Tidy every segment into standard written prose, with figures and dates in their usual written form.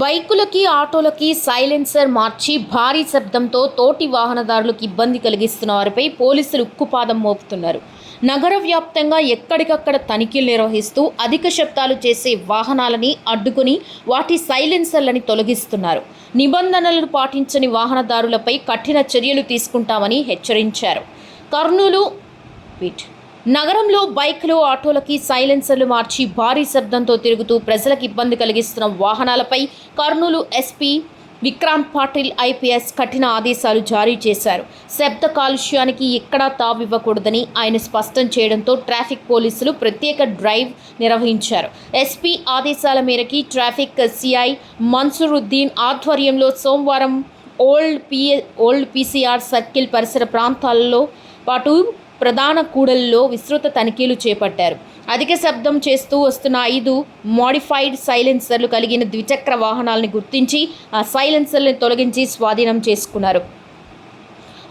బైకులకి, ఆటోలకి silencer మార్చి భారీ శబ్దంతో తోటి వాహనదారులకు ఇబ్బంది కలిగిస్తున్న వారిపై పోలీసులు ఉక్కుపాదం మోపుతున్నారు. నగర వ్యాప్తంగా ఎక్కడికక్కడ తనిఖీలు నిర్వహిస్తూ అధిక శబ్దాలు చేసే వాహనాలని అడ్డుకుని వాటి సైలెన్సర్లని తొలగిస్తున్నారు. నిబంధనలను పాటించని వాహనదారులపై కఠిన చర్యలు తీసుకుంటామని హెచ్చరించారు. కర్నూలు నగరంలో బైకులు, ఆటోలకి సైలెన్సర్లు మార్చి భారీ శబ్దంతో తిరుగుతూ ప్రజలకు ఇబ్బంది కలిగిస్తున్న వాహనాలపై కర్నూలు ఎస్పీ విక్రాంత్ పాటిల్ ఐపీఎస్ కఠిన ఆదేశాలు జారీ చేశారు. శబ్ద కాలుష్యానికి ఎక్కడా తావివ్వకూడదని ఆయన స్పష్టం చేయడంతో ట్రాఫిక్ పోలీసులు ప్రత్యేక డ్రైవ్ నిర్వహించారు. ఎస్పీ ఆదేశాల మేరకు ట్రాఫిక్ సిఐ మన్సూరుద్దీన్ ఆధ్వర్యంలో సోమవారం ఓల్డ్ పీసీఆర్ సర్కిల్ పరిసర ప్రాంతాలలో పాటు ప్రధాన కూడళ్లలో విస్తృత తనిఖీలు చేపట్టారు. అధిక శబ్దం చేస్తూ వస్తున్న 5 మోడిఫైడ్ సైలెన్సర్లు కలిగిన ద్విచక్ర వాహనాలను గుర్తించి ఆ సైలెన్సర్లను తొలగించి స్వాధీనం చేసుకున్నారు.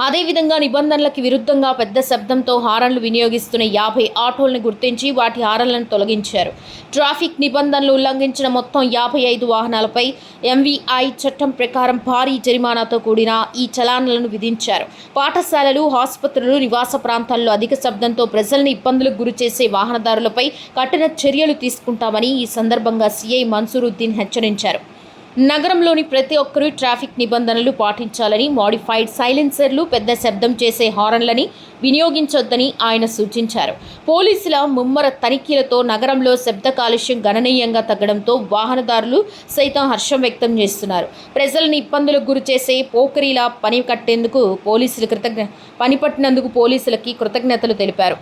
అదేవిధంగా నిబంధనలకు విరుద్ధంగా పెద్ద శబ్దంతో హారన్లు వినియోగిస్తున్న 50 ఆటోలను గుర్తించి వాటి హారన్లను తొలగించారు. ట్రాఫిక్ నిబంధనలు ఉల్లంఘించిన మొత్తం 55 వాహనాలపై ఎంవీఐ చట్టం ప్రకారం భారీ జరిమానాతో కూడిన ఈ చలాన్లను విధించారు. పాఠశాలలు, ఆసుపత్రులు, నివాస ప్రాంతాల్లో అధిక శబ్దంతో ప్రజలను ఇబ్బందులకు గురిచేసే వాహనదారులపై కఠిన చర్యలు తీసుకుంటామని ఈ సందర్భంగా సీఐ మన్సూరుద్దీన్ హెచ్చరించారు. నగరంలోని ప్రతి ఒక్కరూ ట్రాఫిక్ నిబంధనలు పాటించాలని, మోడిఫైడ్ సైలెన్సర్లు, పెద్ద శబ్దం చేసే హారన్లని వినియోగించొద్దని ఆయన సూచించారు. పోలీసుల ముమ్మర తనిఖీలతో నగరంలో శబ్ద కాలుష్యం గణనీయంగా తగ్గడంతో వాహనదారులు సైతం హర్షం వ్యక్తం చేస్తున్నారు. ప్రజలను ఇబ్బందులకు గురి చేసే పోకరీలా పనిపట్టినందుకు పోలీసులకి కృతజ్ఞతలు తెలిపారు.